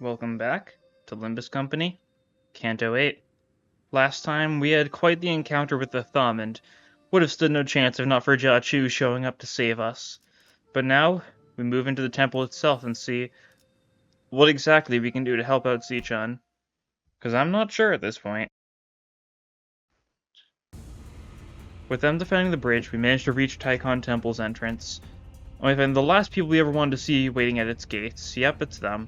Welcome back to Limbus Company, Canto 8. Last time, we had quite the encounter with the Thumb, and would have stood no chance if not for Jiachu showing up to save us. But now, we move into the temple itself and see what exactly we can do to help out Zichun. Because I'm not sure at this point. With them defending the bridge, we managed to reach Taikon Temple's entrance. Only find the last people we ever wanted to see waiting at its gates. Yep, it's them.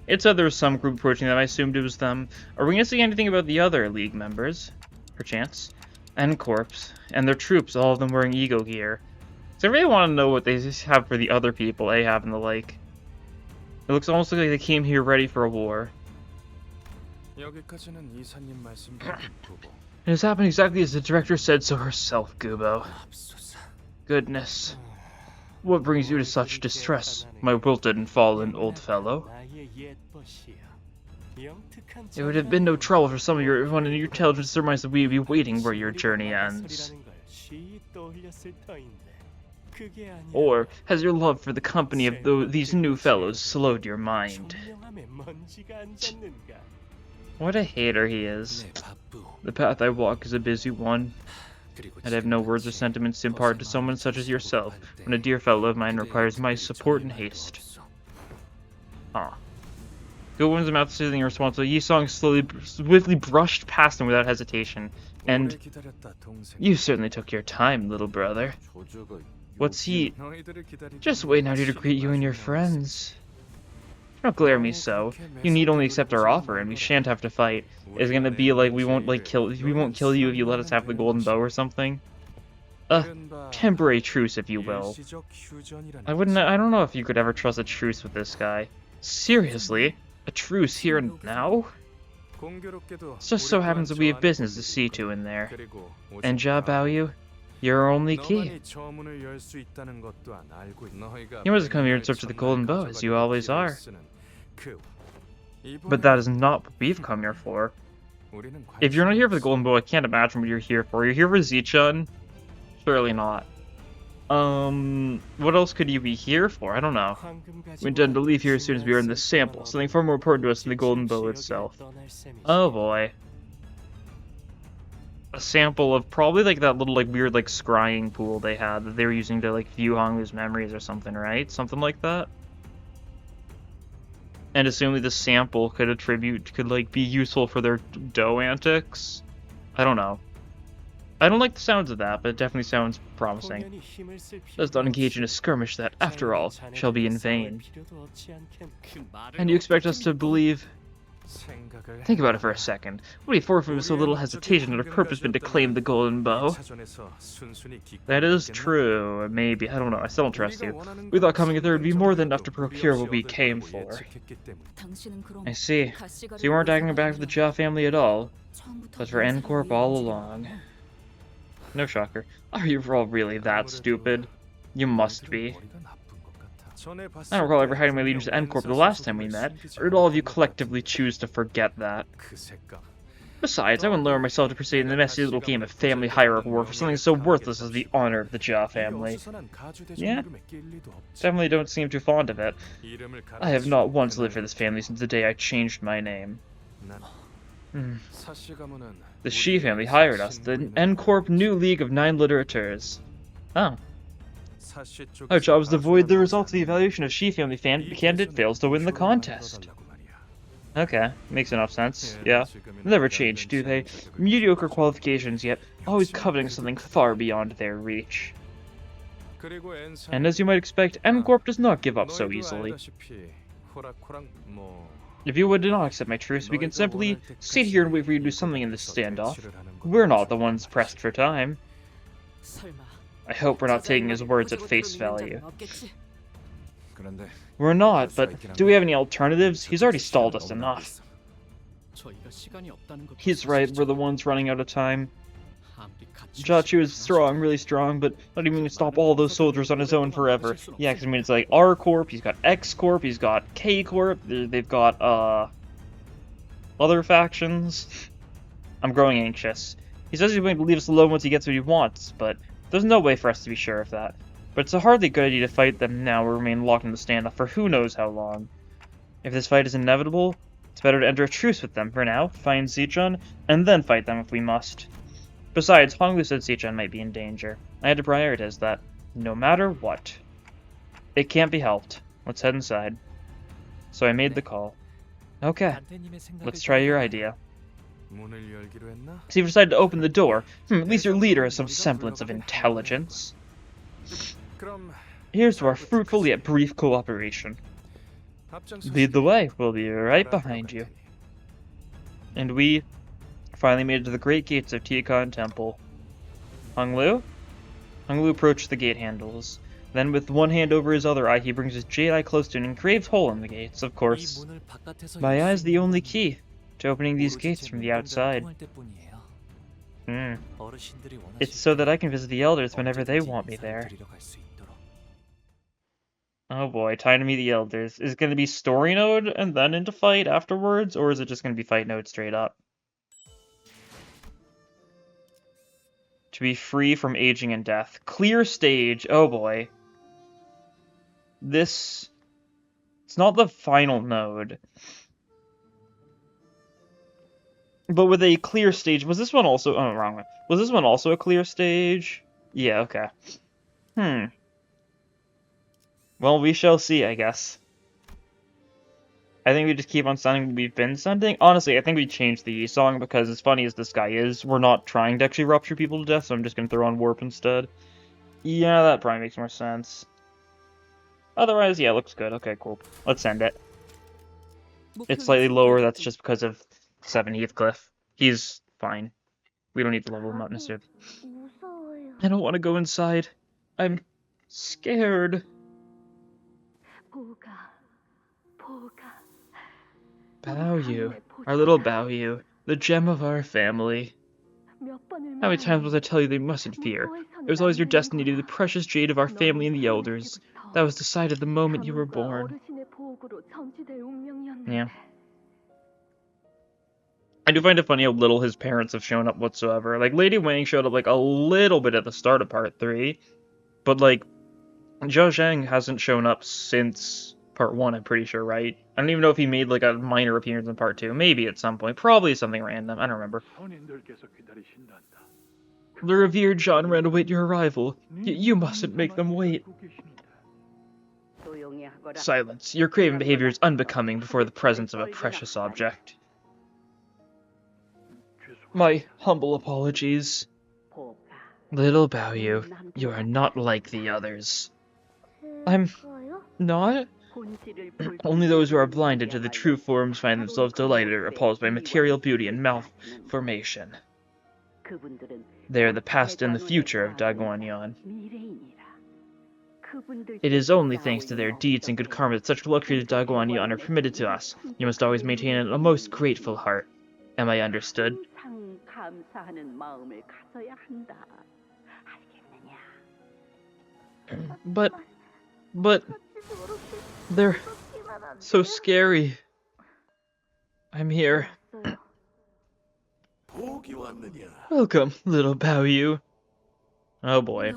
It said there was some group approaching them. I assumed it was them. Are we going to see anything about the other League members? Perchance. And Corps. And their troops, all of them wearing ego gear. So I really want to know what they have for the other people, Ahab and the like. It looks almost like they came here ready for a war. It has happened exactly as the director said so herself, Gubo. Goodness. What brings you to such distress, my wilted and fallen old fellow? It would have been no trouble for some of one of your intelligence surmise that we would be waiting where your journey ends. Or has your love for the company of these new fellows slowed your mind? What a hater he is. The path I walk is a busy one. I'd have no words or sentiments to impart to someone such as yourself when a dear fellow of mine requires my support and haste. Ah. Go opens his mouth, soothing response, so Yisong swiftly brushed past him without hesitation. And you certainly took your time, little brother. What's he? Just waiting out here to greet you and your friends. Don't glare at me so. You need only accept our offer, and we shan't have to fight. It's gonna be like we won't kill you if you let us have the golden bow or something. Temporary truce, if you will. I don't know if you could ever trust a truce with this guy. Seriously? A truce here and now? It just so happens that we have business to see to in there. And Jia Baoyu, you're our only key. You must have come here in search of the golden bow, as you always are. But that is not what we've come here for. If you're not here for the golden bow, I can't imagine what you're here for. You're here for Zichun? Surely not. What else could you be here for? I don't know. We intend to leave here as soon as we earn this sample, something far more important to us than the golden bow itself. Oh boy. A sample of probably like that little weird scrying pool they had that they were using to view Honglu's memories or something, right? Something like that. And assuming the sample could be useful for their dough antics. I don't know. I don't like the sounds of that, but it definitely sounds promising. Let's not engage in a skirmish that, after all, shall be in vain. And you expect us to believe? Think about it for a second. What do you forfeit with so little hesitation that our purpose been to claim the golden bow? That is true. Maybe. I don't know. I still don't trust you. We thought coming here would be more than enough to procure what we came for. I see. So you weren't acting back for the Jia family at all, but for N Corp all along. No shocker. Are you all really that stupid? You must be. I don't recall ever hiding my allegiance to N Corp the last time we met, or did all of you collectively choose to forget that? Besides, I wouldn't lower myself to proceed in the messy little game of family hierarchy war for something so worthless as the honor of the Jia family. Yeah? Definitely don't seem too fond of it. I have not once lived for this family since the day I changed my name. The Shi family hired us, the N Corp new league of 9 literateurs. Oh. Our job is to avoid the results of the evaluation of Shi family candidate fails to win the contest. Okay, makes enough sense. Yeah. They never change, do they? Mediocre qualifications, yet always coveting something far beyond their reach. And as you might expect, N Corp does not give up so easily. If you would not accept my truce, we can simply sit here and wait for you to do something in this standoff. We're not the ones pressed for time. I hope we're not taking his words at face value. We're not, but do we have any alternatives? He's already stalled us enough. He's right, we're the ones running out of time. Jiachu is strong, really strong, but not even gonna stop all those soldiers on his own forever. Yeah, because I mean, it's like R Corp, he's got X Corp, he's got K Corp, they've got, other factions. I'm growing anxious. He says he's going to leave us alone once he gets what he wants, but there's no way for us to be sure of that. But it's a hardly good idea to fight them now or remain locked in the standoff for who knows how long. If this fight is inevitable, it's better to enter a truce with them for now, find Zichun, and then fight them if we must. Besides, Honglu said Zichun might be in danger. I had to prioritize that, no matter what. It can't be helped. Let's head inside. So I made the call. Okay, let's try your idea. So you've decided to open the door. At least your leader has some semblance of intelligence. Here's to our fruitful yet brief cooperation. Lead the way, we'll be right behind you. And we finally made it to the great gates of Tiakan Temple. Honglu? Honglu approached the gate handles. Then with one hand over his other eye, he brings his jade eye close to an engraved hole in the gates, of course. My eye's the only key to opening these gates from the outside. It's so that I can visit the elders whenever they want me there. Oh boy, time to meet the elders. Is it going to be story mode and then into fight afterwards, or is it just going to be fight mode straight up? To be free from aging and death. Clear stage. Oh boy. This... It's not the final node. But with a clear stage... Was this one also... Oh, wrong one. Was this one also a clear stage? Yeah, okay. Well, we shall see, I guess. I think we just keep on sounding what we've been sounding. Honestly, I think we changed the song because as funny as this guy is, we're not trying to actually rupture people to death, so I'm just going to throw on Warp instead. Yeah, that probably makes more sense. Otherwise, yeah, looks good. Okay, cool. Let's send it. It's slightly lower, that's just because of 7 Heathcliff. He's fine. We don't need to level him up necessarily. I don't want to go inside. I'm scared. Baoyu, our little Baoyu, the gem of our family. How many times must I tell you they mustn't fear? It was always your destiny to be the precious jade of our family and the elders. That was decided the moment you were born. Yeah. I do find it funny how little his parents have shown up whatsoever. Like, Lady Wang showed up, like, a little bit at the start of Part 3. But, like, Zhao Zhang hasn't shown up since Part 1, I'm pretty sure, right? I don't even know if he made, like, a minor appearance in Part 2. Maybe at some point. Probably something random. I don't remember. The revered Jean Ren await your arrival. You mustn't make them wait. Silence. Your craven behavior is unbecoming before the presence of a precious object. My humble apologies. Little Baoyu, you are not like the others. I'm not? Only those who are blinded to the true forms find themselves delighted or repulsed by material beauty and malformation. They are the past and the future of Daguanyan. It is only thanks to their deeds and good karma that such luxuries of Daguanyan are permitted to us. You must always maintain a most grateful heart. Am I understood? But they're so scary. I'm here. Welcome, little Baoyu. Oh boy.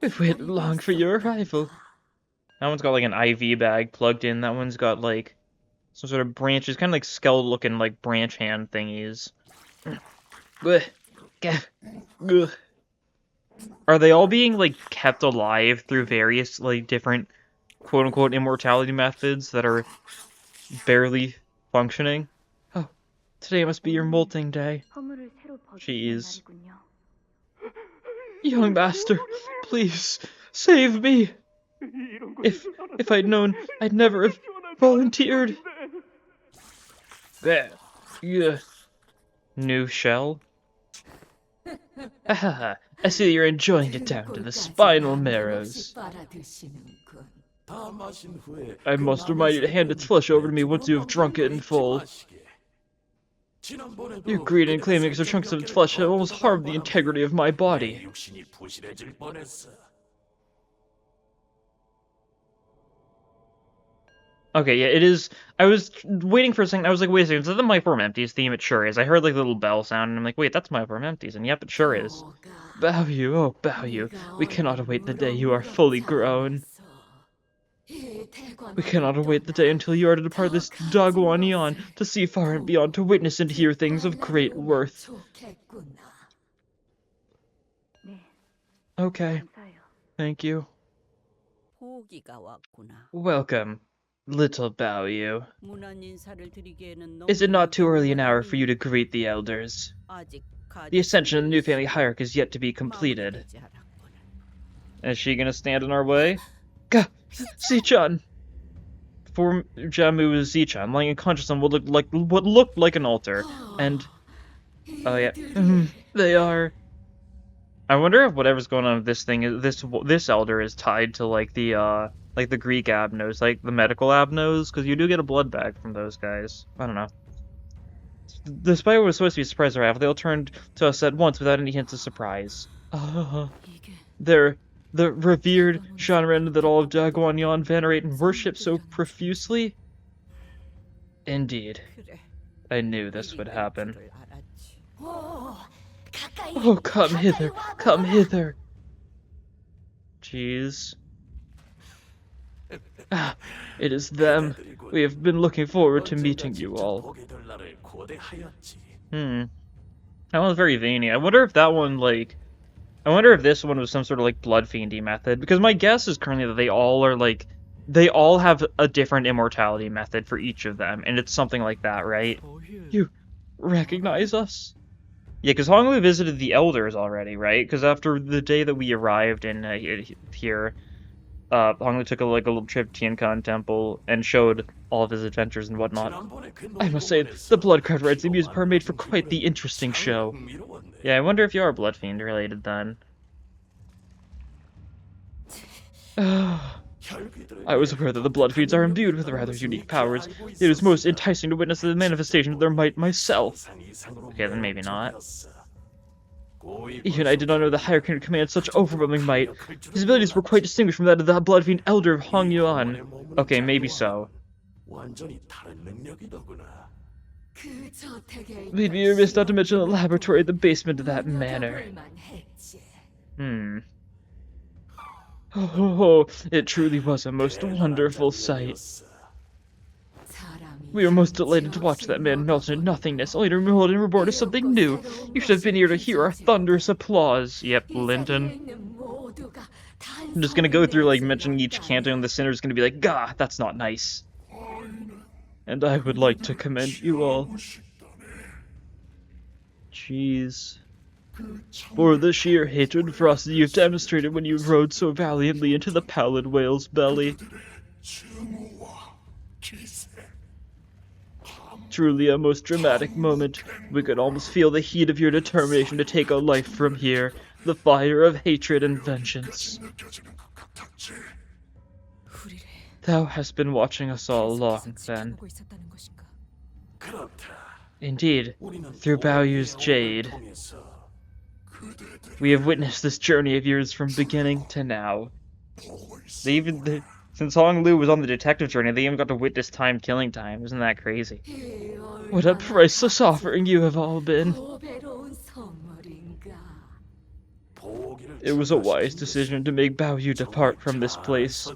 We've waited long for your arrival. That one's got like an IV bag plugged in. That one's got like some sort of branches, kind of like skeletal looking like branch hand thingies. Are they all being like kept alive through various like different quote unquote immortality methods that are barely functioning? Oh, today must be your molting day. Jeez. Young master, please save me. If I'd known, I'd never have volunteered. There. Yeah. New shell? Haha, I see you're enjoying it down to the spinal marrows. I must remind you to hand its flesh over to me once you have drunk it in full. Your greed in claiming extra chunks of its flesh have almost harmed the integrity of my body. Okay, yeah, it is. I was waiting for a second. I was like, wait a second, is that the My Form Empties theme? It sure is. I heard like the little bell sound, and I'm like, wait, that's My Form Empties. And yep, it sure is. Baoyu, oh Baoyu, we cannot await the day you are fully grown. We cannot await the day until you are to depart this Dagwanian to see far and beyond, to witness and hear things of great worth. Okay. Thank you. Welcome, little Baoyu. Is it not too early an hour for you to greet the elders? The ascension of the new family hierarchy is yet to be completed. Is she gonna stand in our way? Gah! Zichan! For Jamu Zichan, lying unconscious on what looked like an altar. And... oh yeah. They are... I wonder if whatever's going on with this thing, this elder is tied to, like the Greek abnos, like the medical abnos, because you do get a blood bag from those guys. I don't know. Despite what was supposed to be a surprise arrival, they all turned to us at once without any hints of surprise. They're the revered Shanren that all of Dagwanian venerate and worship so profusely? Indeed. I knew this would happen. Oh, come hither, come hither. Jeez. Ah, it is them. We have been looking forward to meeting you all. That one was very veiny. I wonder if that one, like... I wonder if this one was some sort of, like, blood fiendy method. Because my guess is currently that they all are, like... They all have a different immortality method for each of them. And it's something like that, right? You recognize us? Yeah, because Honglu visited the elders already, right? Because after the day that we arrived in here, Honglu took a little trip to Tiankan Temple and showed all of his adventures and whatnot. I must say, the Bloodcraft rides the music part made for quite the interesting show. Yeah, I wonder if you are Blood Fiend related then. I was aware that the Blood Fiends are imbued with rather unique powers. It was most enticing to witness the manifestation of their might myself. Okay, then maybe not. Even I did not know the hierarchy could command such overwhelming might. His abilities were quite distinguished from that of the Blood Fiend Elder of Hong Yuan. Okay, maybe so. We'd be remiss not to mention the laboratory at the basement of that manor. Oh, it truly was a most wonderful sight. We were most delighted to watch that man melt into nothingness, only to behold him reborn as something new. You should have been here to hear our thunderous applause. Yep, Linton. I'm just gonna go through, like, mentioning each canto, and the sinner's gonna be like, gah, that's not nice. And I would like to commend you all. Jeez. For the sheer hatred and ferocity you've demonstrated when you rode so valiantly into the pallid whale's belly. Truly a most dramatic moment. We could almost feel the heat of your determination to take a life from here, the fire of hatred and vengeance. Thou hast been watching us all along, then. Indeed, through Baoyu's jade. We have witnessed this journey of yours from beginning to now. Since Honglu was on the detective journey, they even got to witness time killing time. Isn't that crazy? What a priceless offering you have all been. It was a wise decision to make Baoyu depart from this place.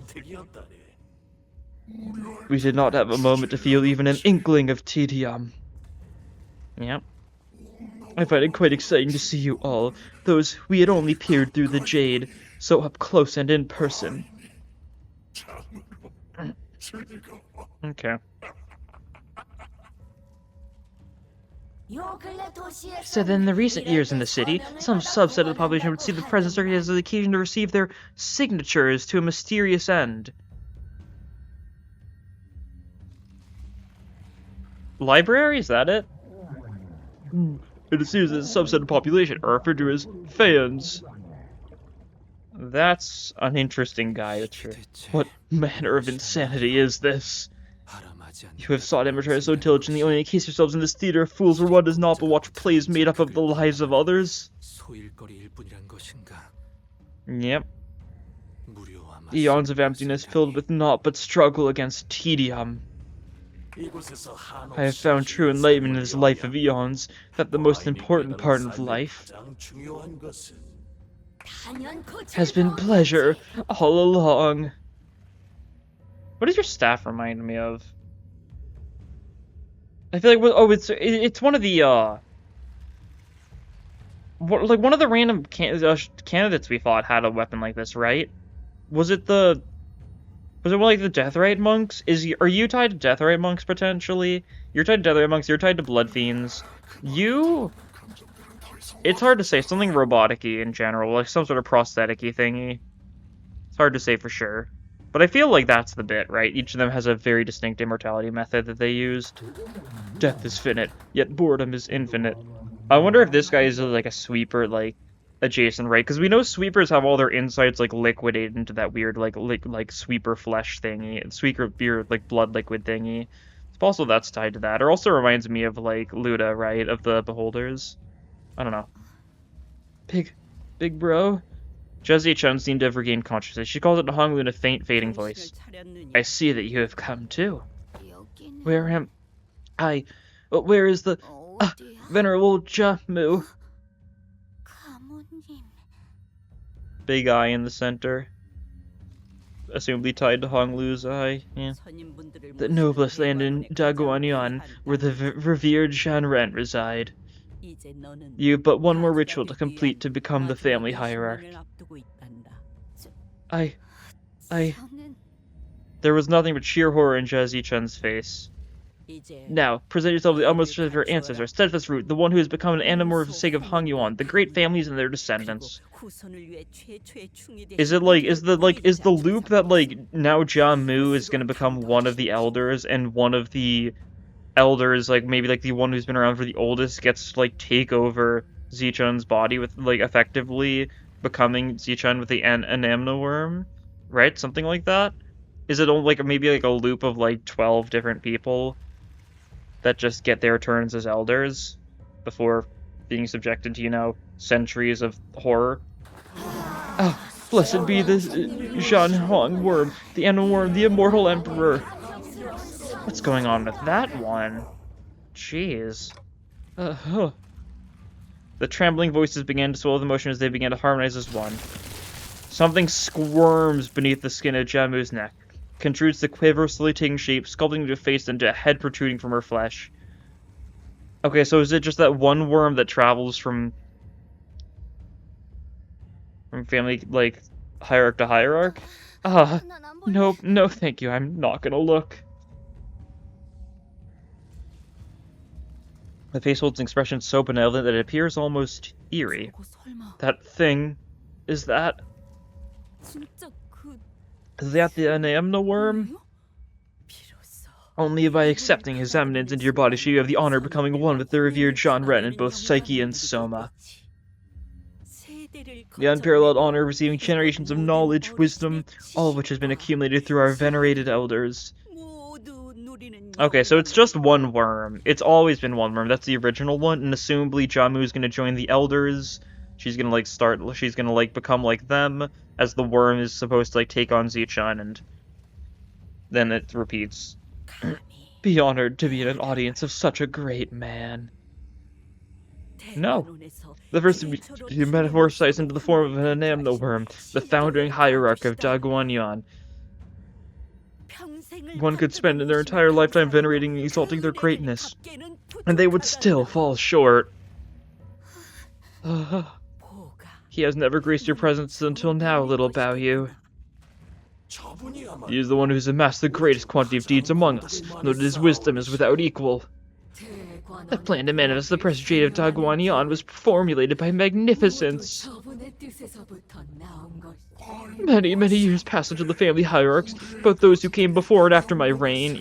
We did not have a moment to feel even an inkling of tedium. Yep. I find it quite exciting to see you all, those we had only peered through the jade, so up close and in person. Okay. So then, in the recent years in the city, some subset of the population would see the present circuit as an occasion to receive their signatures to a mysterious end. Library? Is that it? It seems that a subset of the population are referred to as fans. That's an interesting guy, that's true. What manner of insanity is this? You have sought immortality so diligently, only encase yourselves in this theater of fools where one does not but watch plays made up of the lives of others? Yep. Eons of emptiness filled with naught but struggle against tedium. I have found true enlightenment in this life of eons, that the most important part of life has been pleasure all along. What does your staff remind me of? I feel like, oh, it's one of the, one of the random candidates we fought had a weapon like this, right? Was it like the Deathrite monks? Are you tied to Deathrite monks potentially? You're tied to Deathrite monks. You're tied to Blood Fiends. It's hard to say. Something robotic-y in general, like some sort of prosthetic-y thingy. It's hard to say for sure, but I feel like that's the bit, right? Each of them has a very distinct immortality method that they used. Death is finite, yet boredom is infinite. I wonder if this guy is like a sweeper, like adjacent, right? Because we know sweepers have all their insides like liquidated into that weird like sweeper flesh thingy, and sweeper beer like blood liquid thingy. It's possible that's tied to that. It also reminds me of like Luda, right? Of the Beholders. I don't know. Big bro. Jesse Chun seemed to have regained consciousness. She calls it to Honglu in a faint, fading voice. I see that you have come too. Where am I? Where is the venerable Jamu? Big eye in the center. Assumably tied to Honglu's eye. Yeah. The noblest land in Daguanyan, where the revered Shanren reside. You have but one more ritual to complete to become the family hierarch. There was nothing but sheer horror in Jazzy Chun's face. Now, present yourself to the utmost of your ancestor, Steadfast Root, the one who has become an animal for the sake of Hong Yuan, the great families and their descendants. Is the loop that, like, now Jamu is gonna become one of the elders, and one of the elders, like, maybe, like, the one who's been around for the oldest gets to, like, take over Zichun's body with, like, effectively becoming Zichun with the Anamna worm? Right? Something like that? Is it, like, maybe, like, a loop of, like, 12 different people that just get their turns as elders before being subjected to, you know, centuries of horror? Oh, blessed be the Zhan Huang worm, the animal worm, the immortal emperor. What's going on with that one? Jeez. The trembling voices began to swell with emotion as they began to harmonize as one. Something squirms beneath the skin of Jamu's neck, contrudes the quiver, slowly taking shape, sculpting into a face and a head protruding from her flesh. Okay, so is it just that one worm that travels from family, like, hierarch to hierarch? No, thank you, I'm not gonna look. The face holds an expression so benevolent that it appears almost eerie. That thing, is that the Anamna worm? Only by accepting his eminence into your body shall you have the honor of becoming one with the revered John Ren in both Psyche and Soma. The unparalleled honor of receiving generations of knowledge, wisdom, all of which has been accumulated through our venerated elders. Okay, so it's just one worm. It's always been one worm. That's the original one, and assumably Jamu's gonna join the elders. She's gonna, like, become like them, as the worm is supposed to, like, take on Zichun, and then it repeats. Be honored to be in an audience of such a great man. No. The first to be metamorphosized into the form of an Anamna worm, the founding hierarch of Daguanyan. One could spend their entire lifetime venerating and exalting their greatness, and they would still fall short. He has never graced your presence until now, little Baoyu. He is the one who has amassed the greatest quantity of deeds among us, noted his wisdom is without equal. The plan to manifest the prestigiate of Daguanyan was formulated by magnificence. Many years passed until the family hierarchs, both those who came before and after my reign,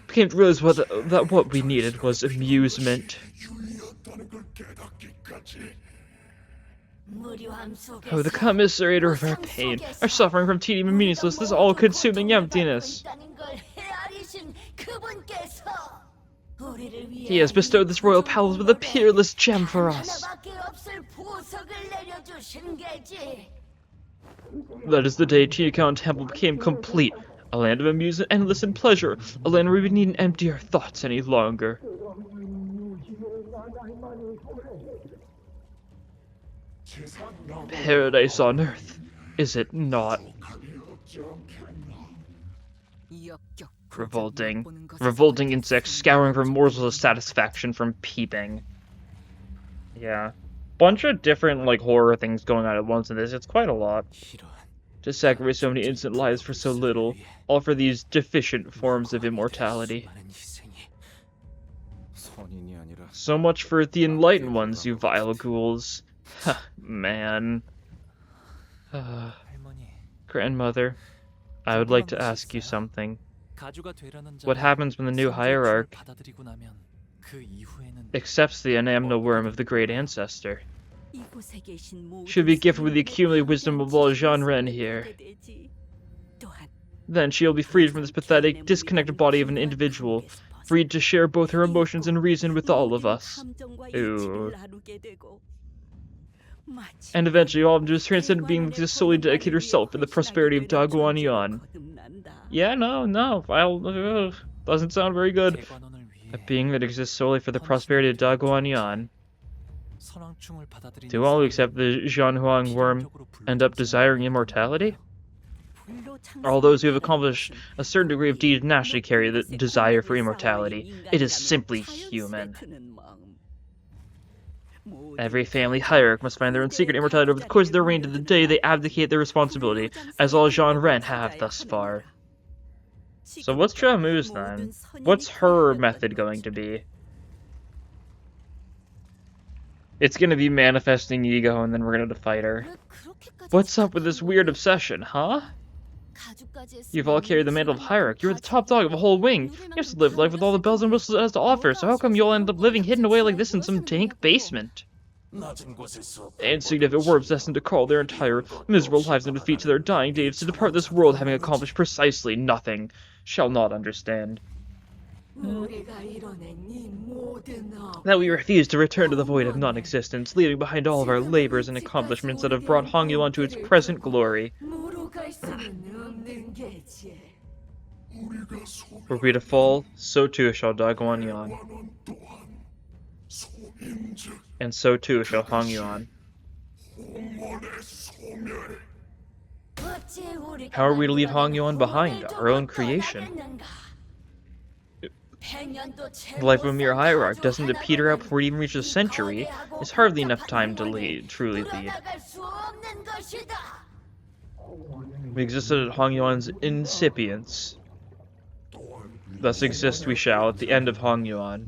became to realize that what we needed was amusement. Oh, the commiserator of our pain, our suffering from tedium and meaninglessness, this all-consuming emptiness. He has bestowed this royal palace with a peerless gem for us. That is the day Tiakan Temple became complete. A land of amusement, endless and pleasure. A land where we needn't empty our thoughts any longer. Paradise on earth, is it not? Revolting. Revolting insects scouring for morsels of satisfaction from peeping. Yeah. Bunch of different, like, horror things going on at once in this. It's quite a lot. To sacrifice so many innocent lives for so little, all for these deficient forms of immortality. So much for the enlightened ones, you vile ghouls. Man. Grandmother, I would like to ask you something. What happens when the new hierarch accepts the enamel worm of the great ancestor? She'll be gifted with the accumulated wisdom of all Jean Ren here. Then she'll be freed from this pathetic, disconnected body of an individual, freed to share both her emotions and reason with all of us. Ooh. And eventually all of this transcendent being exists solely to dedicate herself for the prosperity of Daguan Yuan. Yeah, no, doesn't sound very good. A being that exists solely for the prosperity of Daguan Yuan. Do all who accept the Zhanhuang worm end up desiring immortality? All those who have accomplished a certain degree of deed naturally carry the desire for immortality. It is simply human. Every family hierarch must find their own secret immortality over the course of their reign to the day they abdicate their responsibility, as all Jean Ren have thus far. So what's Jamu's then? What's her method going to be? It's gonna be manifesting ego and then we're gonna fight her. What's up with this weird obsession, huh? You've all carried the mantle of hierarch. You're the top dog of a whole wing. You have to live life with all the bells and whistles it has to offer, so how come you'll end up living hidden away like this in some dank basement? Insignificant worms destined to call their entire miserable lives in defeat to their dying days to depart this world having accomplished precisely nothing, shall not understand. That we refuse to return to the void of non-existence, leaving behind all of our labors and accomplishments that have brought Hongyuan to its present glory. Were we to fall, so too shall Daguan Yuan. And so too shall Hongyuan. How are we to leave Hongyuan behind, our own creation? The life of a mere hierarch doesn't it peter out before it even reaches a century? It's hardly enough time to truly lead. We existed at Hongyuan's incipience. Thus exist we shall at the end of Hongyuan.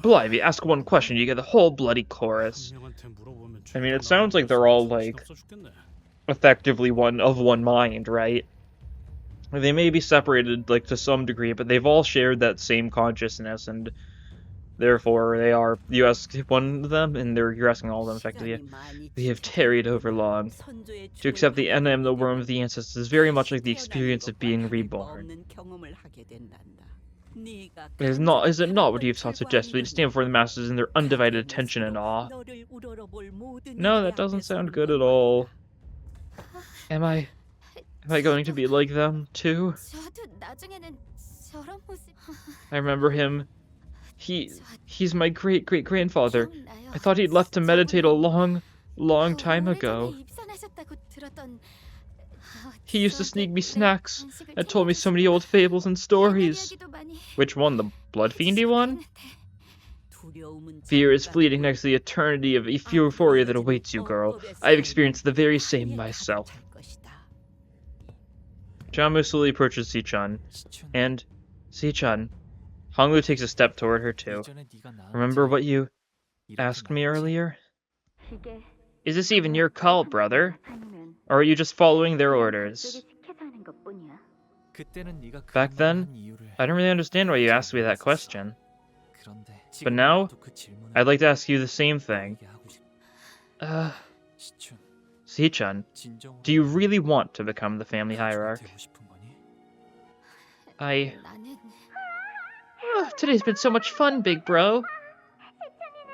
Blimey, ask one question, you get the whole bloody chorus. I mean, it sounds like they're all, like, effectively of one mind, right? They may be separated, like, to some degree, but they've all shared that same consciousness, and therefore they are, you ask one of them, and you're asking all of them, effectively. They have tarried over long. To accept the enamel worm of the ancestors is very much like the experience of being reborn. Is it not what you've sought suggestively to stand before the masses in their undivided attention and awe? No, that doesn't sound good at all. Am I going to be like them, too? I remember him. He's my great-great-grandfather. I thought he'd left to meditate a long time ago. He used to sneak me snacks and told me so many old fables and stories. Which one, the blood fiendy one? Fear is fleeting next to the eternity of euphoria that awaits you, girl. I've experienced the very same myself. Jamu slowly approaches Si-chan, and Si-chan. Honglu takes a step toward her too. Remember what you asked me earlier? Is this even your call, brother? Or are you just following their orders? Back then, I didn't really understand why you asked me that question. But now, I'd like to ask you the same thing. Si-chan, do you really want to become the family hierarch? Today's been so much fun, big bro.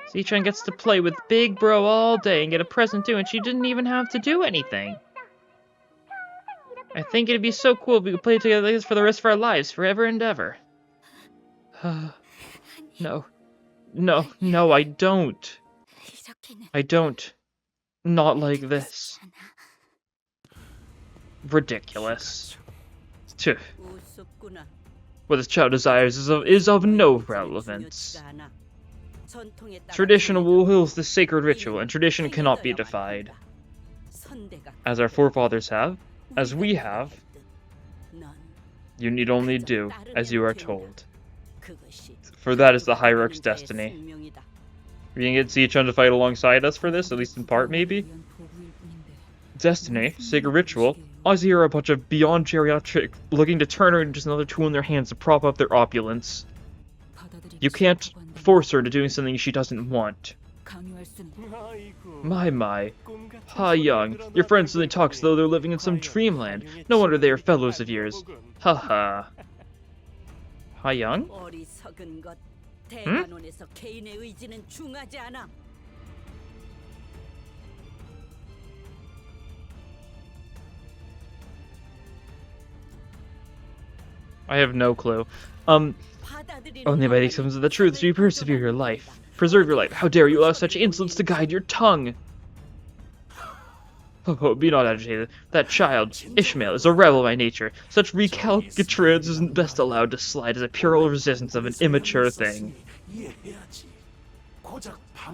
Si-chan gets to play with big bro all day and get a present too, and she didn't even have to do anything. I think it'd be so cool if we could play together like this for the rest of our lives, forever and ever. No, I don't. Not like this. Ridiculous. Tch. What this child desires is of no relevance. Tradition wills the sacred ritual, and tradition cannot be defied. As our forefathers have, as we have, you need only do as you are told. For that is the hierarch's destiny. We can get Zichun to fight alongside us for this, at least in part, maybe? Destiny, sacred ritual. All I see are a bunch of beyond geriatric looking to turn her into just another tool in their hands to prop up their opulence. You can't force her to doing something she doesn't want. My. Ha Young, your friends suddenly talk as though they're living in some dreamland. No wonder they are fellows of yours. Haha. Ha Young? I have no clue. Only by the acceptance of the truth do you persevere your life. Preserve your life. How dare you allow such insolence to guide your tongue? Oh, be not agitated. That child, Ishmael, is a rebel by nature. Such recalcitrance isn't best allowed to slide as a puerile resistance of an immature thing.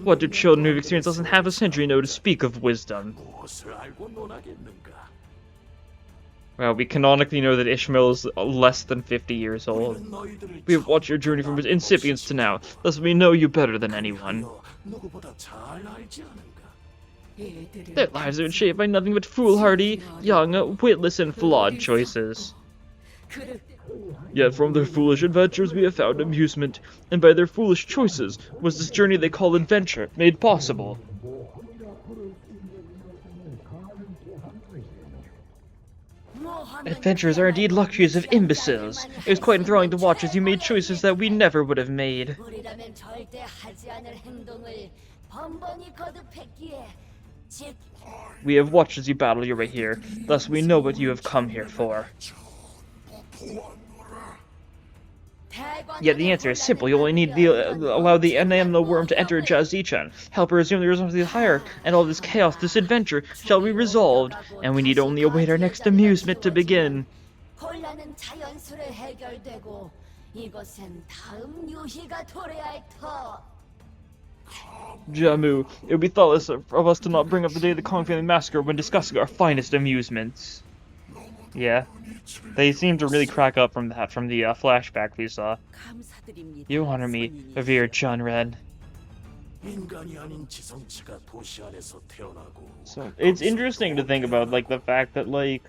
What do children who've experienced less than half a century know to speak of wisdom? Well, we canonically know that Ishmael is less than 50 years old. We have watched your journey from incipience to now, thus we know you better than anyone. Their lives are shaped by nothing but foolhardy, young, witless, and flawed choices. Yet from their foolish adventures we have found amusement, and by their foolish choices was this journey they call adventure made possible. Adventures are indeed luxuries of imbeciles. It was quite enthralling to watch as you made choices that we never would have made. We have watched as you battle your way here, thus we know what you have come here for. Yet the answer is simple. You only need to allow the enamel worm to enter Jazichan, help her resume the responsibility of the hierarch, and all this chaos, this adventure, shall be resolved, and we need only await our next amusement to begin. Jamu, it would be thoughtless of us to not bring up the day of the Kong family massacre when discussing our finest amusements. Yeah. They seem to really crack up from that, from the flashback we saw. You honor me, revered Janren. So, it's interesting to think about, like, the fact that, like,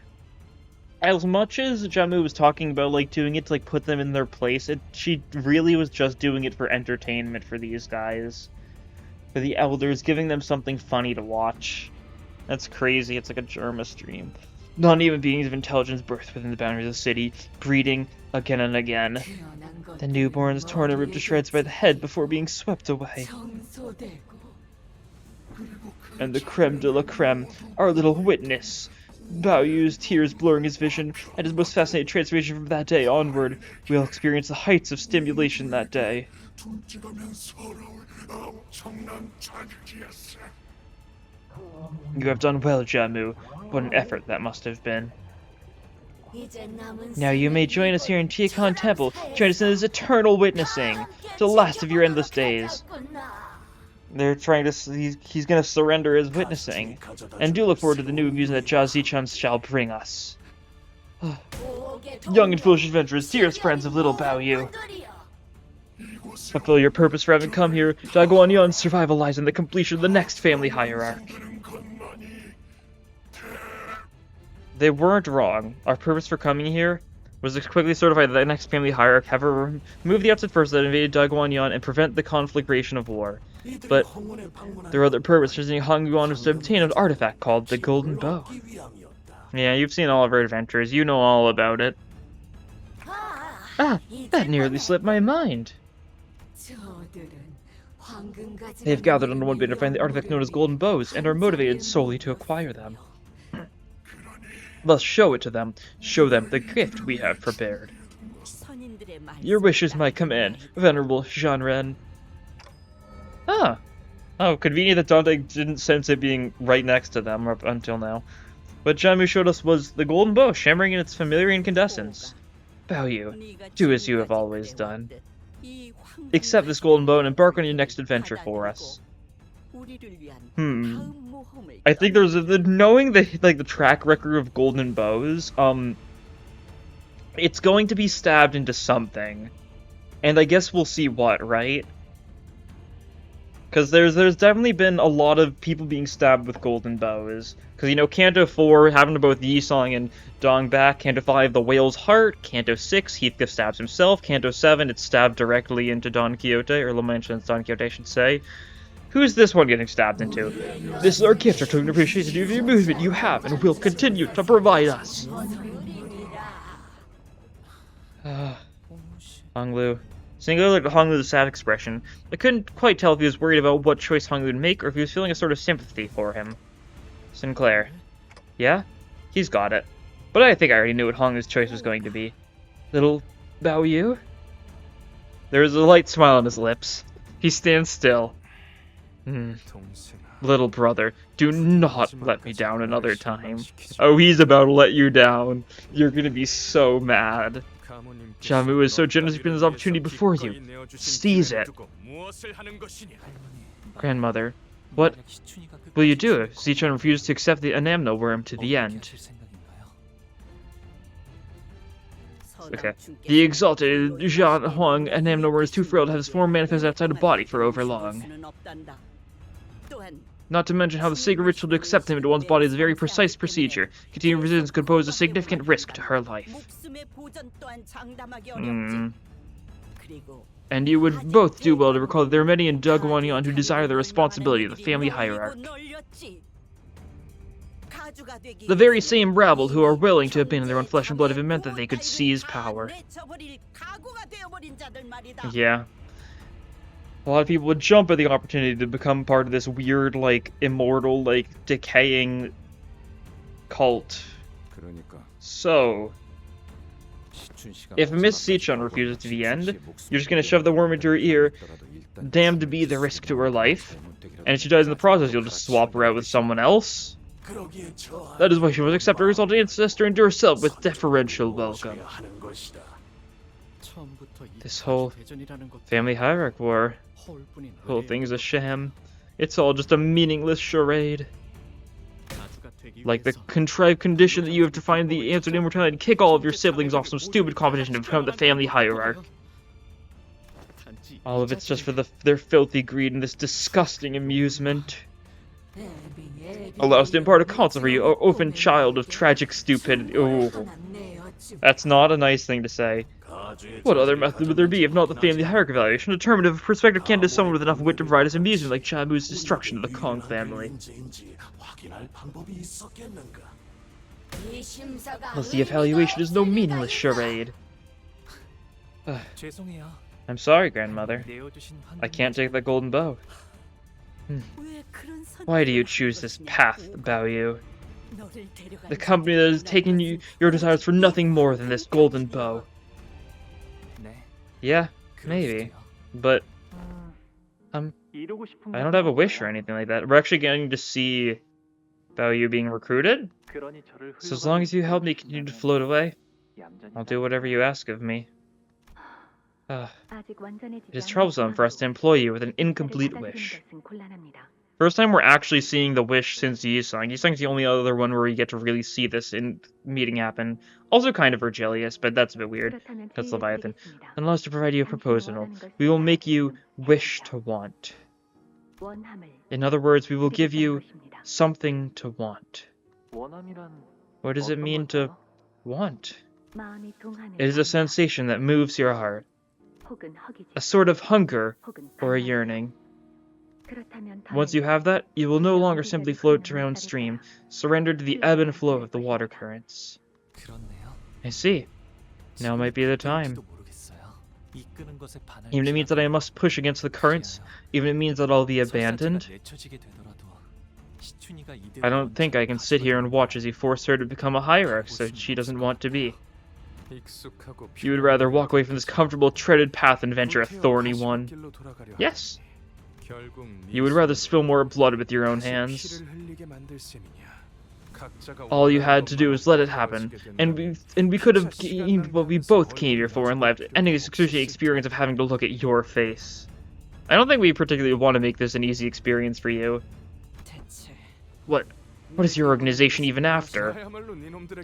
as much as Jamu was talking about, like, doing it to, like, put them in their place, she really was just doing it for entertainment for these guys. For the elders, giving them something funny to watch. That's crazy, it's like a Germa stream. Non-human beings of intelligence birthed within the boundaries of the city, breeding again and again. The newborns torn and ripped to shreds by the head before being swept away. And the creme de la creme, our little witness. Baoyu's tears blurring his vision, and his most fascinating transformation from that day onward. We'll experience the heights of stimulation that day. You have done well, Jamu. What an effort that must have been. Now you may join us here in Tiakan Temple, join us in this eternal witnessing, to the last of your endless days. They're trying to, he's gonna surrender his witnessing, and do look forward to the new amusement that Jazichan shall bring us. Young and foolish adventurers, dearest friends of little Baoyu. Fulfill your purpose for having come here. Daguan Yun's survival lies in the completion of the next family hierarch. They weren't wrong. Our purpose for coming here was to quickly certify that the next family hierarch, have remove the outside forces that invaded Daguan Yun and prevent the conflagration of war. But their other purpose for visiting Hong Yuan was to obtain an artifact called the Golden Bow. Yeah, you've seen all of our adventures. You know all about it. Ah, that nearly slipped my mind. They have gathered under one bid to find the artifact known as Golden Bows, and are motivated solely to acquire them. Thus show it to them. Show them the gift we have prepared. Your wish is my command, Venerable Janren. Ah. Oh, convenient that Dante didn't sense it being right next to them up until now. What Jamu showed us was the golden bow shimmering in its familiar incandescence. Bao Yu, do as you have always done. Accept this golden bow and embark on your next adventure for us. I think there's knowing the track record of golden bows, it's going to be stabbed into something. And I guess we'll see what, right? Because there's definitely been a lot of people being stabbed with golden bows. Because, you know, Canto 4, having to both Yisong and Dongbak. Canto 5, the whale's heart. Canto 6, Heathcliff stabs himself. Canto 7, it's stabbed directly into Don Quixote, or La Mancha's Don Quixote, I should say. Who's this one getting stabbed into? This is our gift to an appreciation of your movement you have and will continue to provide us. Honglu. Singular to Honglu's sad expression, I couldn't quite tell if he was worried about what choice Honglu would make or if he was feeling a sort of sympathy for him. Sinclair. Yeah? He's got it. But I think I already knew what Honglu's choice was going to be. Little Bao Yu? There is a light smile on his lips. He stands still. Little brother, do not let me down another time. Oh, he's about to let you down. You're gonna be so mad. Jamu is so generous in this opportunity before you. Seize it. Grandmother, what will you do if Zichun refuses to accept the Anamno worm to the end? Okay. The exalted Jean Huang Anamno worm is too frail to have his form manifest outside the body for overlong. Not to mention how the sacred ritual to accept him into one's body is a very precise procedure. Continued resistance could pose a significant risk to her life. And you would both do well to recall that there are many in Dagwanyan who desire the responsibility of the family hierarch. The very same rabble who are willing to abandon their own flesh and blood if it meant that they could seize power. Yeah. A lot of people would jump at the opportunity to become part of this weird, like, immortal, like, decaying cult. So, if Miss Zichun refuses to the end, you're just gonna shove the worm into her ear, damned to be the risk to her life, and if she dies in the process, you'll just swap her out with someone else? That is why she must accept her resulting ancestor and do herself with deferential welcome. This whole family hierarch war, whole thing's a sham. It's all just a meaningless charade. Like the contrived condition that you have to find the answer to immortality and kick all of your siblings off some stupid competition to become the family hierarch. All of it's just for their filthy greed and this disgusting amusement. Allows to impart a counsel for you, O orphan child of tragic stupidity. Ooh. That's not a nice thing to say. What other method would there be if not the family hierarchy evaluation to determine if a prospective candidate is someone with enough wit to provide us amusement like Jamu's destruction of the Kong family? Unless the evaluation is no meaningless charade. I'm sorry, grandmother. I can't take that golden bow. Why do you choose this path, Bao Yu? The company that has taken your desires for nothing more than this golden bow. Yeah, maybe. But, I don't have a wish or anything like that. We're actually getting to see Bao Yu being recruited. So as long as you help me continue to float away, I'll do whatever you ask of me. It is troublesome for us to employ you with an incomplete wish. First time we're actually seeing the wish since Yisong. Yisong's the only other one where we get to really see this meeting happen. Also kind of Virgilius, but that's a bit weird. That's Leviathan. And allow us to provide you a proposal. We will make you wish to want. In other words, we will give you something to want. What does it mean to want? It is a sensation that moves your heart. A sort of hunger or a yearning. Once you have that, you will no longer simply float around stream, surrendered to the ebb and flow of the water currents. I see. Now might be the time. Even if it means that I must push against the currents, even if it means that I'll be abandoned. I don't think I can sit here and watch as you force her to become a hierarch so she doesn't want to be. You would rather walk away from this comfortable, treaded path and venture a thorny one. Yes. You would rather spill more blood with your own hands. All you had to do was let it happen, and we could have gained what we both came here for in life, ending the excruciating experience of having to look at your face. I don't think we particularly want to make this an easy experience for you. What is your organization even after?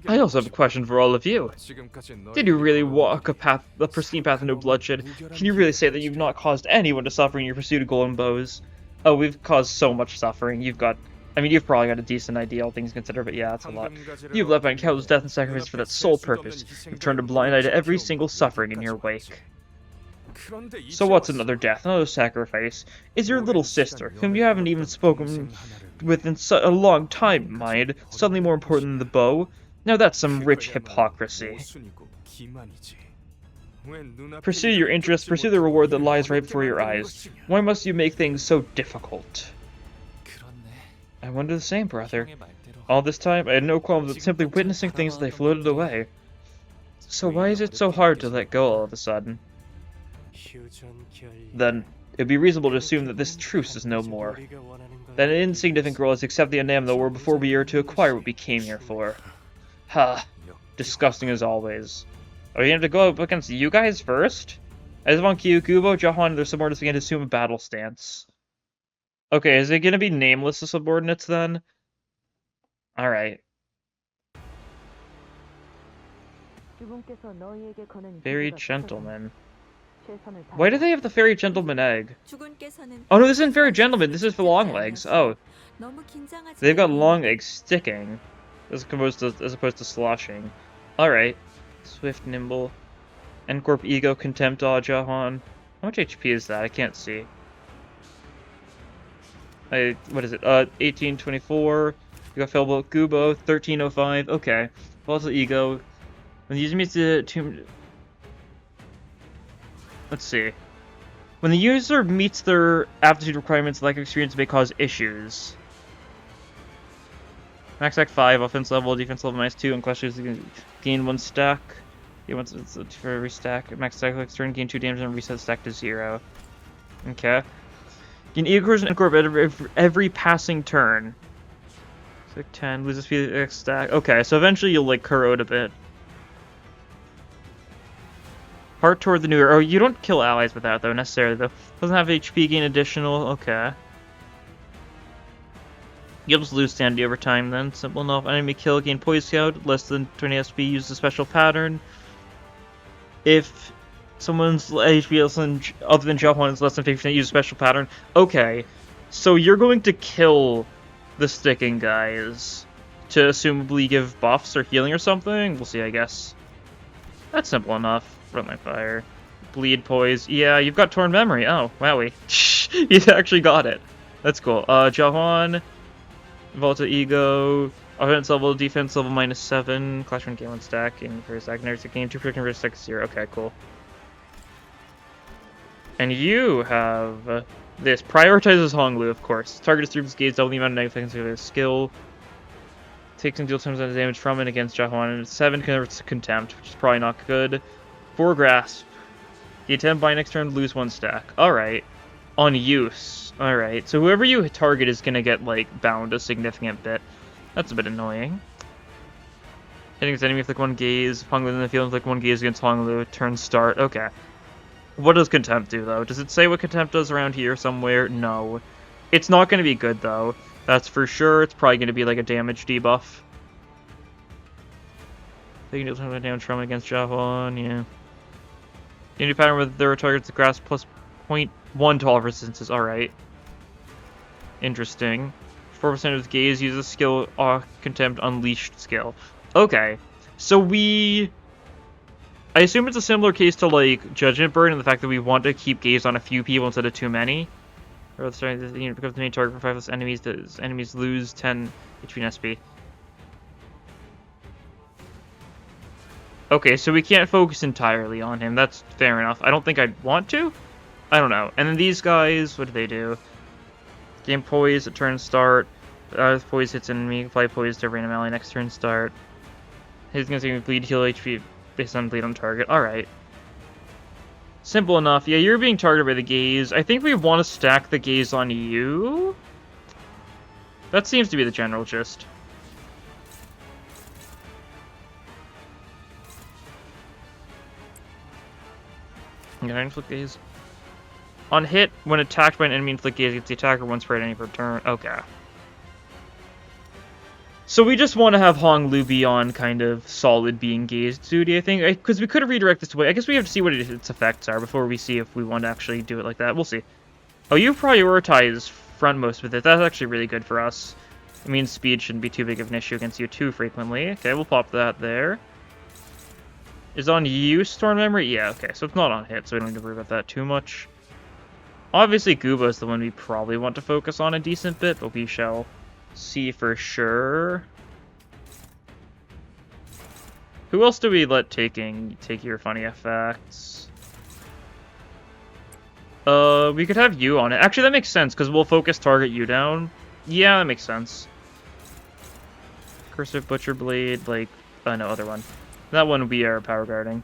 I also have a question for all of you. Did you really walk a pristine path of no bloodshed? Can you really say that you've not caused anyone to suffer in your pursuit of golden bows? Oh, we've caused so much suffering. You've probably got a decent idea, all things considered, but yeah, that's a lot. You've left behind countless death and sacrifice for that sole purpose. You've turned a blind eye to every single suffering in your wake. So what's another death, another sacrifice? Is your little sister, whom you haven't even spoken with in a long time, mind, suddenly more important than the bow? Now that's some rich hypocrisy. Pursue your interests, pursue the reward that lies right before your eyes. Why must you make things so difficult? I wonder the same, brother. All this time, I had no qualms with simply witnessing things as they floated away. So why is it so hard to let go all of a sudden? Then, it'd be reasonable to assume that this truce is no more. That an insignificant girl has accepted the unnamed the world before we are to acquire what we came here for. Ha! Disgusting as always. Are you going to go up against you guys first? As Von Kyukubo, Jahan, and their subordinates begin to assume a battle stance. Okay, is it going to be nameless, the subordinates, then? Alright. Fairy Gentleman. Why do they have the Fairy Gentleman egg? Oh no, this isn't Fairy Gentleman, this is for long legs. Oh. They've got long legs sticking, as opposed to sloshing. Alright. Swift, nimble. N-Corp Ego, Contempt, Awe, Jahan. How much HP is that? I can't see. What is it? 1824. You got Felbolt Gubo, 1305. Okay. Also Ego. When the user meets the tomb. Let's see. When the user meets their aptitude requirements, lack of experience may cause issues. Max attack 5, offense level, defense level -2, and questions gain 1 stack. Gain 1 for every stack. Max attack next turn, gain 2 damage, and reset the stack to 0. Okay. Gain Ego Corrosion and Corp every passing turn. 6, 10, loses speed of the next stack. Okay, so eventually you'll like corrode a bit. Part toward the new era. Oh, you don't kill allies with that, though, necessarily, though. Doesn't have HP gain additional. Okay. You'll just lose sanity over time, then. Simple enough. Enemy kill, gain Poise Scout, less than 20 SP, use the special pattern. If someone's HP other than Jahan is less than 50%, use a special pattern. Okay. So you're going to kill the sticking guys to assumably give buffs or healing or something? We'll see, I guess. That's simple enough. Frontline fire. Bleed, poise. Yeah, you've got torn memory. Oh, wowie. You actually got it. That's cool. Jahan, Volta Ego, offense level, defense level -7, Clash Run gain 1 stack, gain for a stack, never gain 2 freaking for stack 0. Okay, cool. And you have this. Prioritizes Honglu, of course. Target distributes gaze, double the amount of negative effects of his skill. Takes and deals times damage from it against Jahan, and 7 converts to Contempt, which is probably not good. 4 Grasp. You attempt by next turn, lose 1 stack. Alright. On use. Alright. So whoever you target is gonna get, like, bound a significant bit. That's a bit annoying. Hitting his enemy with, like, 1 gaze. Honglu in the field with, like, 1 gaze against Honglu. Turn start. Okay. What does Contempt do, though? Does it say what Contempt does around here somewhere? No. It's not gonna be good, though. That's for sure. It's probably gonna be, like, a damage debuff. They can deal some damage from against Jahan, yeah. You new pattern with their targets the grass plus 0.1 to all resistances. Alright. Interesting. 4% of gaze uses skill Contempt Unleashed skill. Okay. So I assume it's a similar case to like Judgment Burn and the fact that we want to keep gaze on a few people instead of too many. Or the unit becomes the main target for 5 less enemies. Does enemies lose 10 HP and SP? Okay, so we can't focus entirely on him. That's fair enough. I don't think I'd want to. I don't know. And then these guys, what do they do? Game Poise at turn start. Poise hits enemy. Apply Poise to random ally next turn start. He's going to take bleed heal HP based on bleed on target. Alright. Simple enough. Yeah, you're being targeted by the gaze. I think we want to stack the gaze on you. That seems to be the general gist. Okay, inflict gaze. On hit, when attacked by an enemy, inflict gaze against the attacker once per any per turn. Okay. So we just want to have Hong Lu be on kind of solid being gazed duty, I think. Because we could have redirected this away. I guess we have to see what its effects are before we see if we want to actually do it like that. We'll see. Oh, you prioritize frontmost with it. That's actually really good for us. It means speed shouldn't be too big of an issue against you too frequently. Okay, we'll pop that there. Is on you Storm Memory? Yeah, okay. So it's not on hit, so we don't need to worry about that too much. Obviously, Gooba is the one we probably want to focus on a decent bit, but we shall see for sure. Who else do we let take your funny effects? We could have you on it. Actually, that makes sense, because we'll focus target you down. Yeah, that makes sense. Cursive Butcher Blade, like, no, other one. That one we are power guarding.